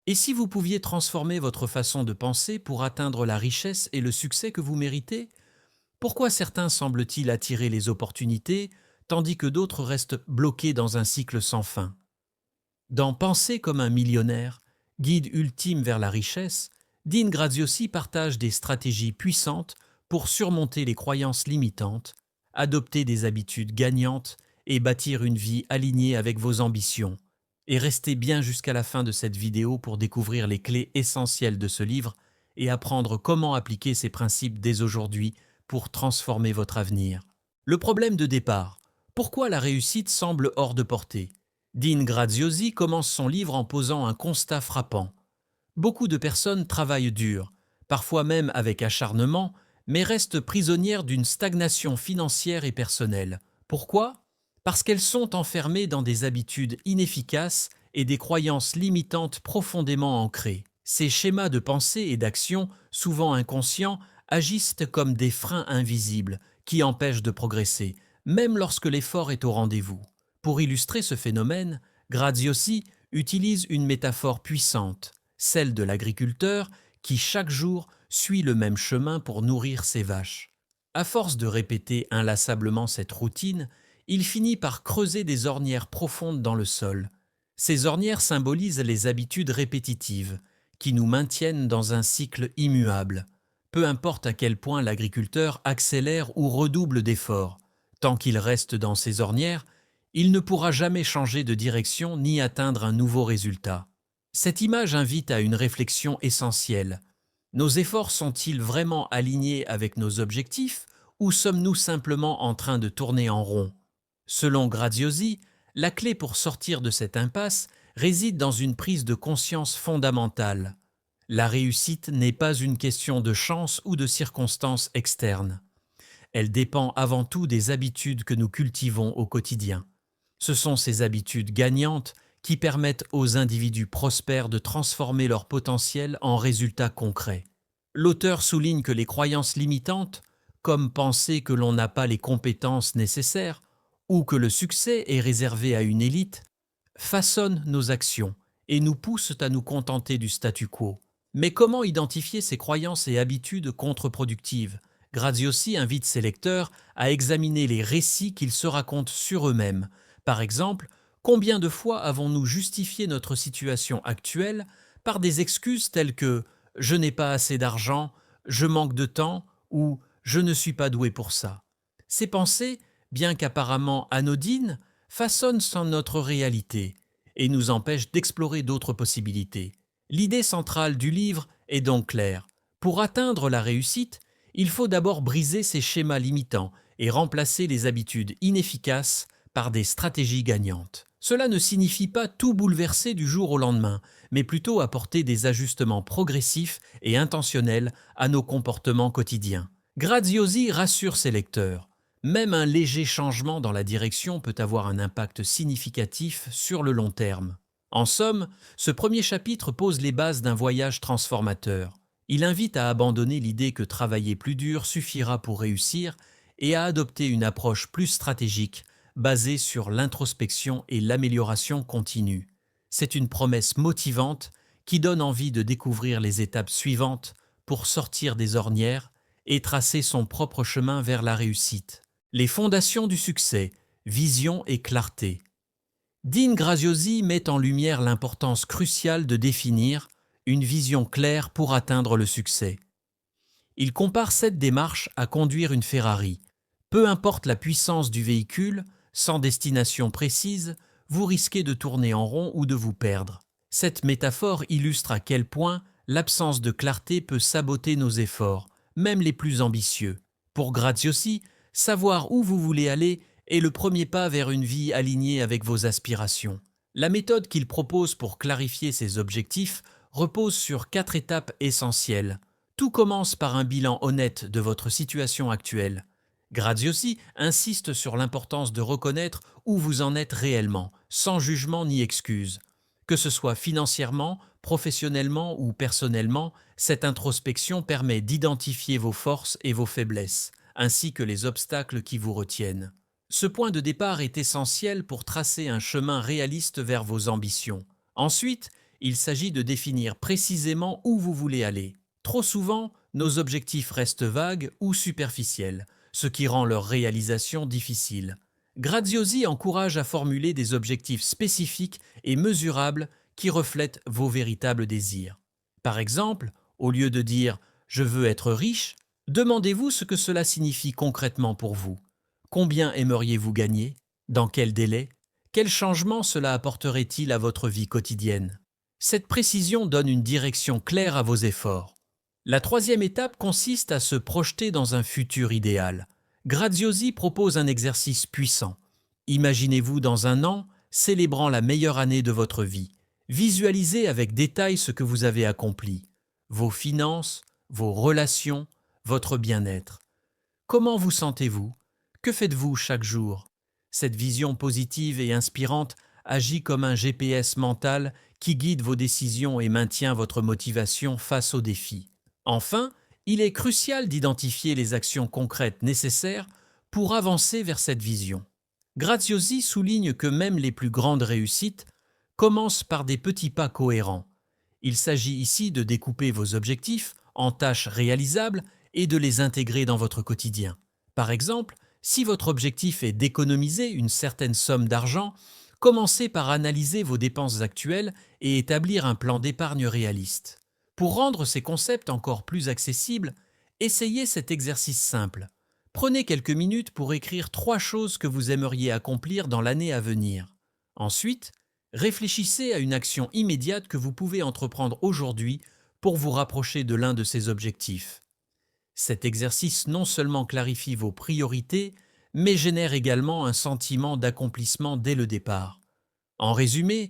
Et si vous pouviez transformer votre façon de penser pour atteindre la richesse et le succès que vous méritez? Pourquoi certains semblent-ils attirer les opportunités, tandis que d'autres restent bloqués dans un cycle sans fin? Dans Penser comme un millionnaire, guide ultime vers la richesse, Dean Graziosi partage des stratégies puissantes pour surmonter les croyances limitantes, adopter des habitudes gagnantes et bâtir une vie alignée avec vos ambitions. Et restez bien jusqu'à la fin de cette vidéo pour découvrir les clés essentielles de ce livre et apprendre comment appliquer ces principes dès aujourd'hui pour transformer votre avenir. Le problème de départ. Pourquoi la réussite semble hors de portée? Dean Graziosi commence son livre en posant un constat frappant. Beaucoup de personnes travaillent dur, parfois même avec acharnement, mais restent prisonnières d'une stagnation financière et personnelle. Pourquoi? Parce qu'elles sont enfermées dans des habitudes inefficaces et des croyances limitantes profondément ancrées. Ces schémas de pensée et d'action, souvent inconscients, agissent comme des freins invisibles qui empêchent de progresser, même lorsque l'effort est au rendez-vous. Pour illustrer ce phénomène, Graziosi utilise une métaphore puissante, celle de l'agriculteur qui chaque jour suit le même chemin pour nourrir ses vaches. À force de répéter inlassablement cette routine, il finit par creuser des ornières profondes dans le sol. Ces ornières symbolisent les habitudes répétitives, qui nous maintiennent dans un cycle immuable. Peu importe à quel point l'agriculteur accélère ou redouble d'efforts, tant qu'il reste dans ces ornières, il ne pourra jamais changer de direction ni atteindre un nouveau résultat. Cette image invite à une réflexion essentielle. Nos efforts sont-ils vraiment alignés avec nos objectifs ou sommes-nous simplement en train de tourner en rond? Selon Graziosi, la clé pour sortir de cette impasse réside dans une prise de conscience fondamentale. La réussite n'est pas une question de chance ou de circonstances externes. Elle dépend avant tout des habitudes que nous cultivons au quotidien. Ce sont ces habitudes gagnantes qui permettent aux individus prospères de transformer leur potentiel en résultats concrets. L'auteur souligne que les croyances limitantes, comme penser que l'on n'a pas les compétences nécessaires ou que le succès est réservé à une élite, façonnent nos actions et nous poussent à nous contenter du statu quo. Mais comment identifier ces croyances et habitudes contre-productives? Graziosi invite ses lecteurs à examiner les récits qu'ils se racontent sur eux-mêmes. Par exemple, combien de fois avons-nous justifié notre situation actuelle par des excuses telles que «je n'ai pas assez d'argent», «je manque de temps» ou «je ne suis pas doué pour ça». Ces pensées, bien qu'apparemment anodines, façonnent notre réalité et nous empêchent d'explorer d'autres possibilités. L'idée centrale du livre est donc claire. Pour atteindre la réussite, il faut d'abord briser ces schémas limitants et remplacer les habitudes inefficaces par des stratégies gagnantes. Cela ne signifie pas tout bouleverser du jour au lendemain, mais plutôt apporter des ajustements progressifs et intentionnels à nos comportements quotidiens. Graziosi rassure ses lecteurs. Même un léger changement dans la direction peut avoir un impact significatif sur le long terme. En somme, ce premier chapitre pose les bases d'un voyage transformateur. Il invite à abandonner l'idée que travailler plus dur suffira pour réussir et à adopter une approche plus stratégique basée sur l'introspection et l'amélioration continue. C'est une promesse motivante qui donne envie de découvrir les étapes suivantes pour sortir des ornières et tracer son propre chemin vers la réussite. Les fondations du succès, vision et clarté. Dean Graziosi met en lumière l'importance cruciale de définir une vision claire pour atteindre le succès. Il compare cette démarche à conduire une Ferrari. Peu importe la puissance du véhicule, sans destination précise, vous risquez de tourner en rond ou de vous perdre. Cette métaphore illustre à quel point l'absence de clarté peut saboter nos efforts, même les plus ambitieux. Pour Graziosi, savoir où vous voulez aller est le premier pas vers une vie alignée avec vos aspirations. La méthode qu'il propose pour clarifier ses objectifs repose sur 4 étapes essentielles. Tout commence par un bilan honnête de votre situation actuelle. Graziosi insiste sur l'importance de reconnaître où vous en êtes réellement, sans jugement ni excuse. Que ce soit financièrement, professionnellement ou personnellement, cette introspection permet d'identifier vos forces et vos faiblesses, ainsi que les obstacles qui vous retiennent. Ce point de départ est essentiel pour tracer un chemin réaliste vers vos ambitions. Ensuite, Il s'agit de définir précisément où vous voulez aller. Trop souvent, nos objectifs restent vagues ou superficiels, ce qui rend leur réalisation difficile. Graziosi encourage à formuler des objectifs spécifiques et mesurables qui reflètent vos véritables désirs. Par exemple, au lieu de dire « je veux être riche », demandez-vous ce que cela signifie concrètement pour vous. Combien aimeriez-vous gagner? Dans quel délai? Quel changement cela apporterait-il à votre vie quotidienne? Cette précision donne une direction claire à vos efforts. La troisième étape consiste à se projeter dans un futur idéal. Graziosi propose un exercice puissant. Imaginez-vous dans un an, célébrant la meilleure année de votre vie. Visualisez avec détail ce que vous avez accompli, vos finances, vos relations, votre bien-être. Comment vous sentez-vous? Que faites-vous chaque jour? Cette vision positive et inspirante agit comme un GPS mental qui guide vos décisions et maintient votre motivation face aux défis. Enfin, il est crucial d'identifier les actions concrètes nécessaires pour avancer vers cette vision. Graziosi souligne que même les plus grandes réussites commencent par des petits pas cohérents. Il s'agit ici de découper vos objectifs en tâches réalisables et de les intégrer dans votre quotidien. Par exemple, si votre objectif est d'économiser une certaine somme d'argent, commencez par analyser vos dépenses actuelles et établir un plan d'épargne réaliste. Pour rendre ces concepts encore plus accessibles, essayez cet exercice simple. Prenez quelques minutes pour écrire 3 choses que vous aimeriez accomplir dans l'année à venir. Ensuite, réfléchissez à une action immédiate que vous pouvez entreprendre aujourd'hui pour vous rapprocher de l'un de ces objectifs. Cet exercice non seulement clarifie vos priorités, mais génère également un sentiment d'accomplissement dès le départ. En résumé,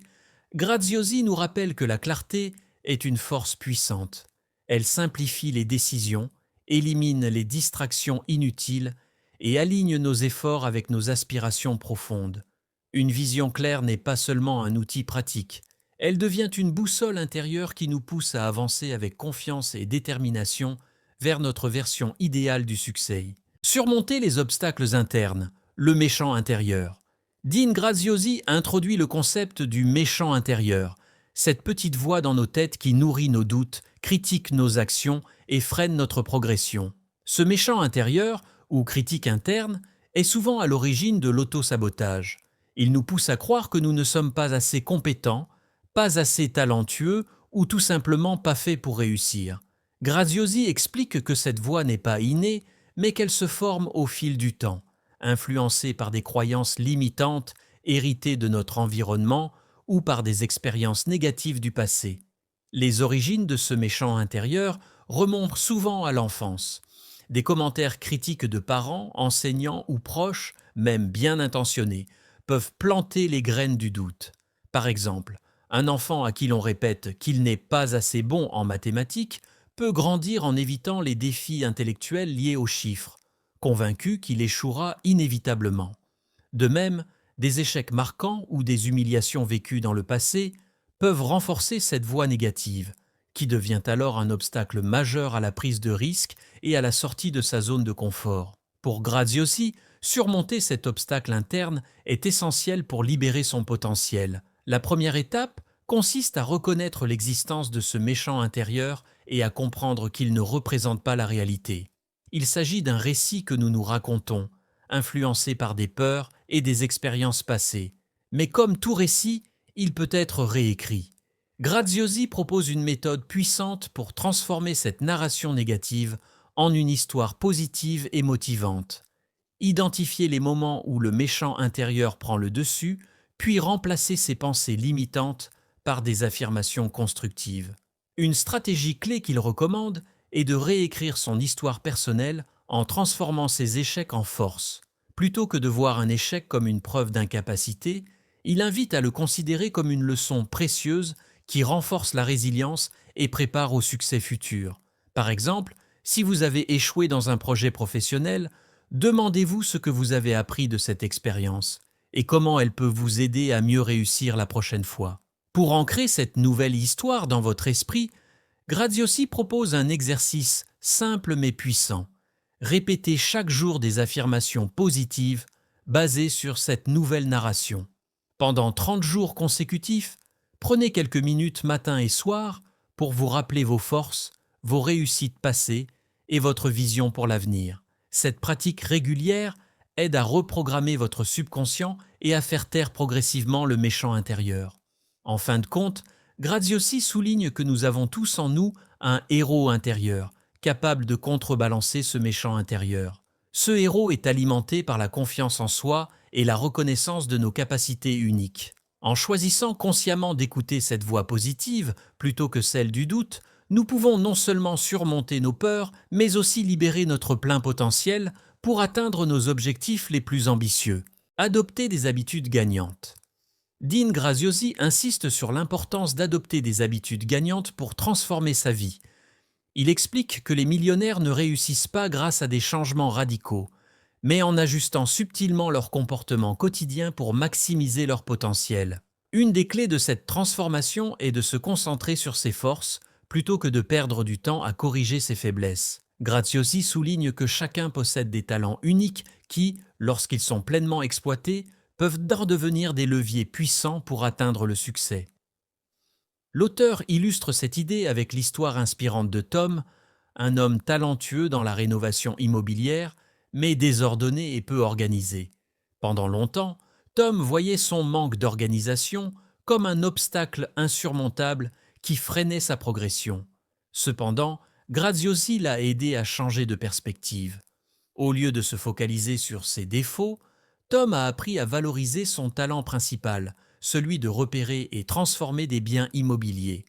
Graziosi nous rappelle que la clarté est une force puissante. Elle simplifie les décisions, élimine les distractions inutiles et aligne nos efforts avec nos aspirations profondes. Une vision claire n'est pas seulement un outil pratique, elle devient une boussole intérieure qui nous pousse à avancer avec confiance et détermination vers notre version idéale du succès. Surmonter les obstacles internes, le méchant intérieur. Dean Graziosi introduit le concept du méchant intérieur, cette petite voix dans nos têtes qui nourrit nos doutes, critique nos actions et freine notre progression. Ce méchant intérieur, ou critique interne, est souvent à l'origine de l'auto-sabotage. Il nous pousse à croire que nous ne sommes pas assez compétents, pas assez talentueux ou tout simplement pas faits pour réussir. Graziosi explique que cette voix n'est pas innée, mais qu'elle se forme au fil du temps, influencée par des croyances limitantes héritées de notre environnement ou par des expériences négatives du passé. Les origines de ce méchant intérieur remontent souvent à l'enfance. Des commentaires critiques de parents, enseignants ou proches, même bien intentionnés, peuvent planter les graines du doute. Par exemple, un enfant à qui l'on répète qu'il n'est pas assez bon en mathématiques peut grandir en évitant les défis intellectuels liés aux chiffres, convaincu qu'il échouera inévitablement. De même, des échecs marquants ou des humiliations vécues dans le passé peuvent renforcer cette voie négative, qui devient alors un obstacle majeur à la prise de risque et à la sortie de sa zone de confort. Pour Graziosi, surmonter cet obstacle interne est essentiel pour libérer son potentiel. La première étape consiste à reconnaître l'existence de ce méchant intérieur et à comprendre qu'il ne représente pas la réalité. Il s'agit d'un récit que nous nous racontons, influencé par des peurs et des expériences passées. Mais comme tout récit, il peut être réécrit. Graziosi propose une méthode puissante pour transformer cette narration négative en une histoire positive et motivante. Identifier les moments où le méchant intérieur prend le dessus, puis remplacer ces pensées limitantes par des affirmations constructives. Une stratégie clé qu'il recommande est de réécrire son histoire personnelle en transformant ses échecs en force. Plutôt que de voir un échec comme une preuve d'incapacité, il invite à le considérer comme une leçon précieuse qui renforce la résilience et prépare au succès futur. Par exemple, si vous avez échoué dans un projet professionnel, demandez-vous ce que vous avez appris de cette expérience et comment elle peut vous aider à mieux réussir la prochaine fois. Pour ancrer cette nouvelle histoire dans votre esprit, Graziosi propose un exercice simple mais puissant. Répétez chaque jour des affirmations positives basées sur cette nouvelle narration. Pendant 30 jours consécutifs, Prenez quelques minutes matin et soir pour vous rappeler vos forces, vos réussites passées et votre vision pour l'avenir. Cette pratique régulière aide à reprogrammer votre subconscient et à faire taire progressivement le méchant intérieur. En fin de compte, Graziosi souligne que nous avons tous en nous un héros intérieur, capable de contrebalancer ce méchant intérieur. Ce héros est alimenté par la confiance en soi et la reconnaissance de nos capacités uniques. En choisissant consciemment d'écouter cette voix positive plutôt que celle du doute, nous pouvons non seulement surmonter nos peurs, mais aussi libérer notre plein potentiel pour atteindre nos objectifs les plus ambitieux. Adopter des habitudes gagnantes. Dean Graziosi insiste sur l'importance d'adopter des habitudes gagnantes pour transformer sa vie. Il explique que les millionnaires ne réussissent pas grâce à des changements radicaux, mais en ajustant subtilement leur comportement quotidien pour maximiser leur potentiel. Une des clés de cette transformation est de se concentrer sur ses forces plutôt que de perdre du temps à corriger ses faiblesses. Graziosi souligne que chacun possède des talents uniques qui, lorsqu'ils sont pleinement exploités, peuvent devenir des leviers puissants pour atteindre le succès. L'auteur illustre cette idée avec l'histoire inspirante de Tom, un homme talentueux dans la rénovation immobilière, mais désordonné et peu organisé. Pendant longtemps, Tom voyait son manque d'organisation comme un obstacle insurmontable qui freinait sa progression. Cependant, Graziosi l'a aidé à changer de perspective. Au lieu de se focaliser sur ses défauts, Tom a appris à valoriser son talent principal, celui de repérer et transformer des biens immobiliers.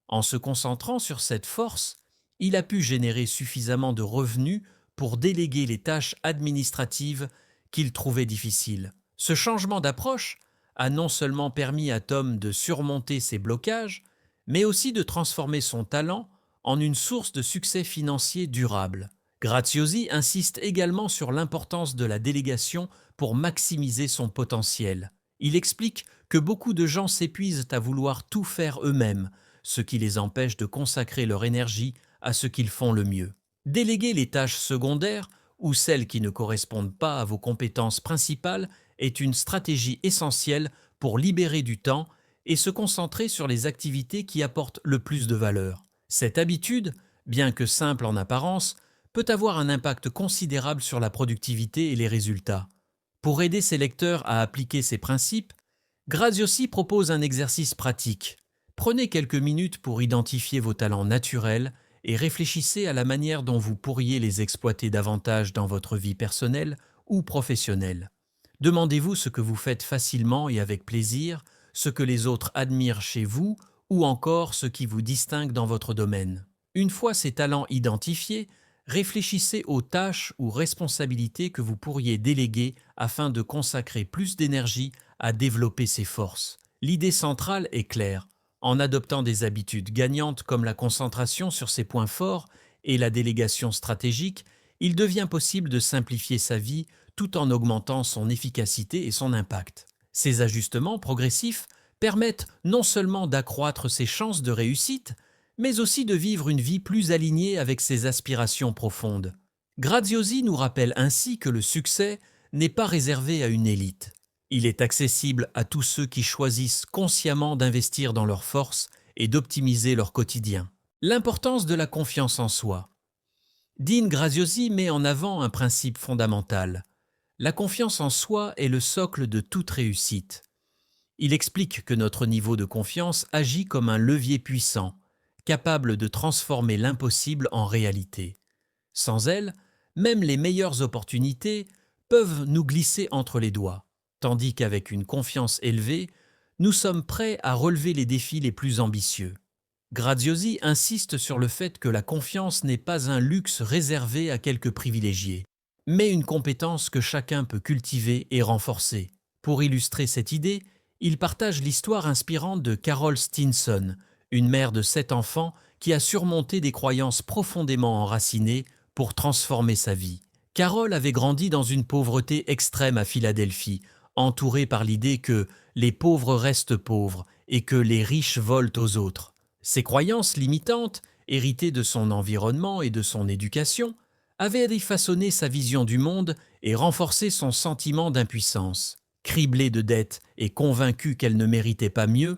En se concentrant sur cette force, il a pu générer suffisamment de revenus pour déléguer les tâches administratives qu'il trouvait difficiles. Ce changement d'approche a non seulement permis à Tom de surmonter ses blocages, mais aussi de transformer son talent en une source de succès financier durable. Graziosi insiste également sur l'importance de la délégation pour maximiser son potentiel. Il explique que beaucoup de gens s'épuisent à vouloir tout faire eux-mêmes, ce qui les empêche de consacrer leur énergie à ce qu'ils font le mieux. Déléguer les tâches secondaires ou celles qui ne correspondent pas à vos compétences principales est une stratégie essentielle pour libérer du temps et se concentrer sur les activités qui apportent le plus de valeur. Cette habitude, bien que simple en apparence, peut avoir un impact considérable sur la productivité et les résultats. Pour aider ses lecteurs à appliquer ces principes, Graziosi propose un exercice pratique. Prenez quelques minutes pour identifier vos talents naturels et réfléchissez à la manière dont vous pourriez les exploiter davantage dans votre vie personnelle ou professionnelle. Demandez-vous ce que vous faites facilement et avec plaisir, ce que les autres admirent chez vous ou encore ce qui vous distingue dans votre domaine. Une fois ces talents identifiés, réfléchissez aux tâches ou responsabilités que vous pourriez déléguer afin de consacrer plus d'énergie à développer ces forces. L'idée centrale est claire. En adoptant des habitudes gagnantes comme la concentration sur ses points forts et la délégation stratégique, il devient possible de simplifier sa vie tout en augmentant son efficacité et son impact. Ces ajustements progressifs permettent non seulement d'accroître ses chances de réussite, mais aussi de vivre une vie plus alignée avec ses aspirations profondes. Graziosi nous rappelle ainsi que le succès n'est pas réservé à une élite. Il est accessible à tous ceux qui choisissent consciemment d'investir dans leurs forces et d'optimiser leur quotidien. L'importance de la confiance en soi. Dean Graziosi met en avant un principe fondamental. La confiance en soi est le socle de toute réussite. Il explique que notre niveau de confiance agit comme un levier puissant, capable de transformer l'impossible en réalité. Sans elle, même les meilleures opportunités peuvent nous glisser entre les doigts, tandis qu'avec une confiance élevée, nous sommes prêts à relever les défis les plus ambitieux. Graziosi insiste sur le fait que la confiance n'est pas un luxe réservé à quelques privilégiés, mais une compétence que chacun peut cultiver et renforcer. Pour illustrer cette idée, il partage l'histoire inspirante de Carol Stinson, une mère de 7 enfants qui a surmonté des croyances profondément enracinées pour transformer sa vie. Carol avait grandi dans une pauvreté extrême à Philadelphie, entourée par l'idée que les pauvres restent pauvres et que les riches volent aux autres. Ces croyances limitantes, héritées de son environnement et de son éducation, avaient façonné sa vision du monde et renforcé son sentiment d'impuissance. Criblée de dettes et convaincue qu'elle ne méritait pas mieux,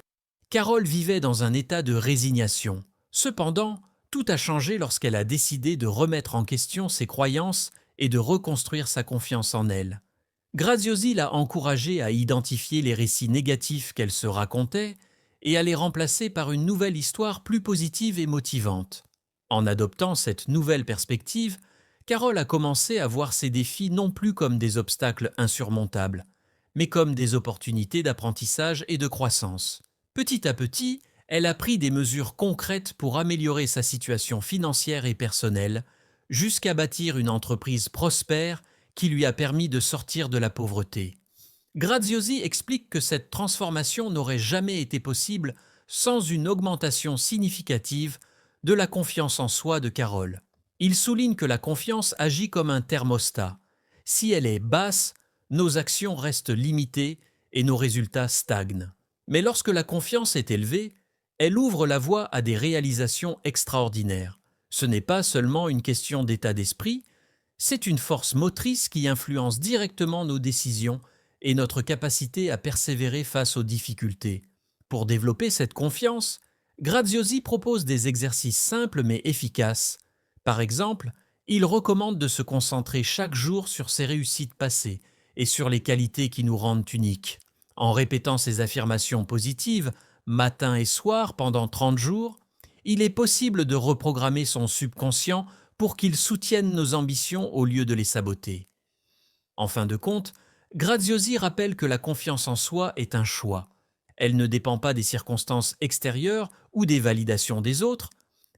Carole vivait dans un état de résignation. Cependant, tout a changé lorsqu'elle a décidé de remettre en question ses croyances et de reconstruire sa confiance en elle. Graziosi l'a encouragée à identifier les récits négatifs qu'elle se racontait et à les remplacer par une nouvelle histoire plus positive et motivante. En adoptant cette nouvelle perspective, Carole a commencé à voir ses défis non plus comme des obstacles insurmontables, mais comme des opportunités d'apprentissage et de croissance. Petit à petit, elle a pris des mesures concrètes pour améliorer sa situation financière et personnelle, jusqu'à bâtir une entreprise prospère qui lui a permis de sortir de la pauvreté. Graziosi explique que cette transformation n'aurait jamais été possible sans une augmentation significative de la confiance en soi de Carole. Il souligne que la confiance agit comme un thermostat. Si elle est basse, nos actions restent limitées et nos résultats stagnent. Mais lorsque la confiance est élevée, elle ouvre la voie à des réalisations extraordinaires. Ce n'est pas seulement une question d'état d'esprit, c'est une force motrice qui influence directement nos décisions et notre capacité à persévérer face aux difficultés. Pour développer cette confiance, Graziosi propose des exercices simples mais efficaces. Par exemple, il recommande de se concentrer chaque jour sur ses réussites passées et sur les qualités qui nous rendent uniques. En répétant ces affirmations positives, matin et soir pendant 30 jours, il est possible de reprogrammer son subconscient pour qu'il soutienne nos ambitions au lieu de les saboter. En fin de compte, Graziosi rappelle que la confiance en soi est un choix. Elle ne dépend pas des circonstances extérieures ou des validations des autres,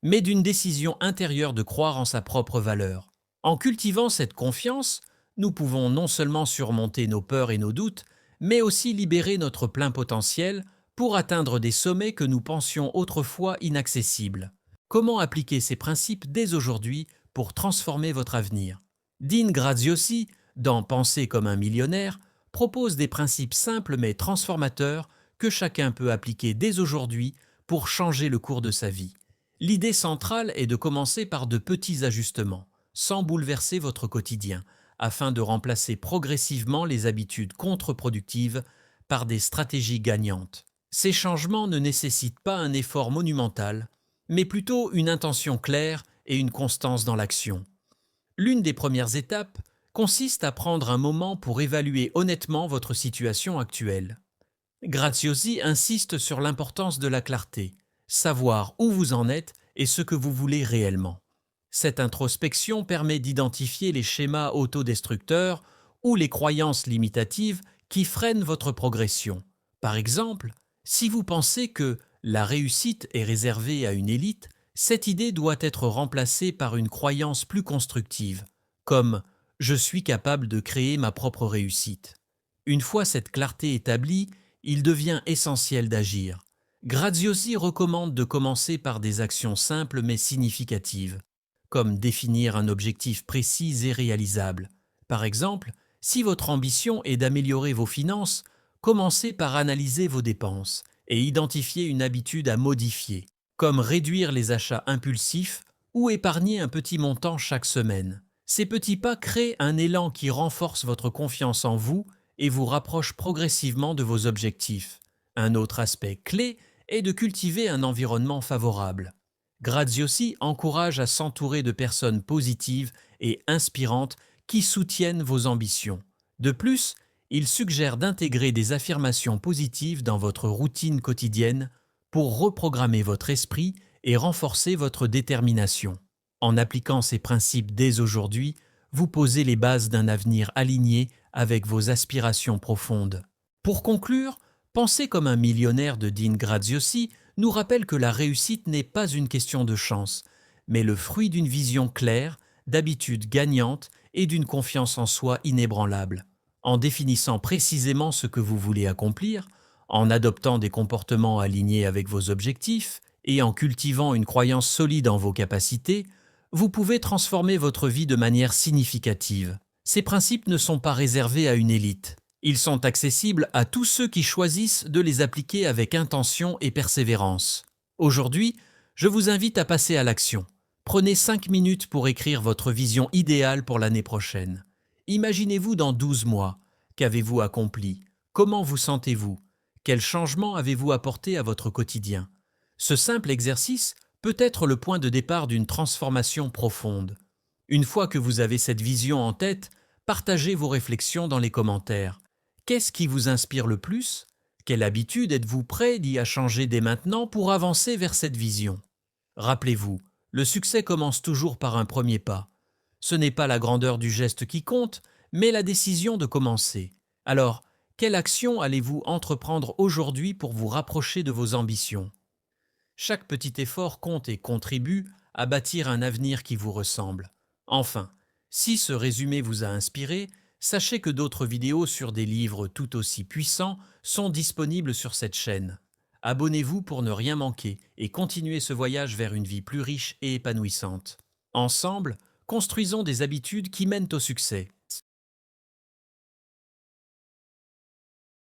mais d'une décision intérieure de croire en sa propre valeur. En cultivant cette confiance, nous pouvons non seulement surmonter nos peurs et nos doutes, mais aussi libérer notre plein potentiel pour atteindre des sommets que nous pensions autrefois inaccessibles. Comment appliquer ces principes dès aujourd'hui pour transformer votre avenir? Dean Graziosi, dans Penser comme un millionnaire, propose des principes simples mais transformateurs que chacun peut appliquer dès aujourd'hui pour changer le cours de sa vie. L'idée centrale est de commencer par de petits ajustements, sans bouleverser votre quotidien, afin de remplacer progressivement les habitudes contre-productives par des stratégies gagnantes. Ces changements ne nécessitent pas un effort monumental, mais plutôt une intention claire et une constance dans l'action. L'une des premières étapes consiste à prendre un moment pour évaluer honnêtement votre situation actuelle. Graziosi insiste sur l'importance de la clarté, savoir où vous en êtes et ce que vous voulez réellement. Cette introspection permet d'identifier les schémas autodestructeurs ou les croyances limitatives qui freinent votre progression. Par exemple, si vous pensez que la réussite est réservée à une élite, cette idée doit être remplacée par une croyance plus constructive, comme « je suis capable de créer ma propre réussite ». Une fois cette clarté établie, il devient essentiel d'agir. Graziosi recommande de commencer par des actions simples mais significatives, comme définir un objectif précis et réalisable. Par exemple, si votre ambition est d'améliorer vos finances, commencez par analyser vos dépenses et identifier une habitude à modifier, comme réduire les achats impulsifs ou épargner un petit montant chaque semaine. Ces petits pas créent un élan qui renforce votre confiance en vous et vous rapproche progressivement de vos objectifs. Un autre aspect clé est de cultiver un environnement favorable. Graziosi encourage à s'entourer de personnes positives et inspirantes qui soutiennent vos ambitions. De plus, il suggère d'intégrer des affirmations positives dans votre routine quotidienne pour reprogrammer votre esprit et renforcer votre détermination. En appliquant ces principes dès aujourd'hui, vous posez les bases d'un avenir aligné avec vos aspirations profondes. Pour conclure, Penser comme un millionnaire de Dean Graziosi nous rappelle que la réussite n'est pas une question de chance, mais le fruit d'une vision claire, d'habitudes gagnantes et d'une confiance en soi inébranlable. En définissant précisément ce que vous voulez accomplir, en adoptant des comportements alignés avec vos objectifs et en cultivant une croyance solide en vos capacités, vous pouvez transformer votre vie de manière significative. Ces principes ne sont pas réservés à une élite. Ils sont accessibles à tous ceux qui choisissent de les appliquer avec intention et persévérance. Aujourd'hui, je vous invite à passer à l'action. Prenez 5 minutes pour écrire votre vision idéale pour l'année prochaine. Imaginez-vous dans 12 mois. Qu'avez-vous accompli? Comment vous sentez-vous? Quel changement avez-vous apporté à votre quotidien? Ce simple exercice peut être le point de départ d'une transformation profonde. Une fois que vous avez cette vision en tête, partagez vos réflexions dans les commentaires. Qu'est-ce qui vous inspire le plus? Quelle habitude êtes-vous prêt d'y à changer dès maintenant pour avancer vers cette vision? Rappelez-vous, le succès commence toujours par un premier pas. Ce n'est pas la grandeur du geste qui compte, mais la décision de commencer. Alors, quelle action allez-vous entreprendre aujourd'hui pour vous rapprocher de vos ambitions? Chaque petit effort compte et contribue à bâtir un avenir qui vous ressemble. Enfin, si ce résumé vous a inspiré, sachez que d'autres vidéos sur des livres tout aussi puissants sont disponibles sur cette chaîne. Abonnez-vous pour ne rien manquer et continuez ce voyage vers une vie plus riche et épanouissante. Ensemble, construisons des habitudes qui mènent au succès.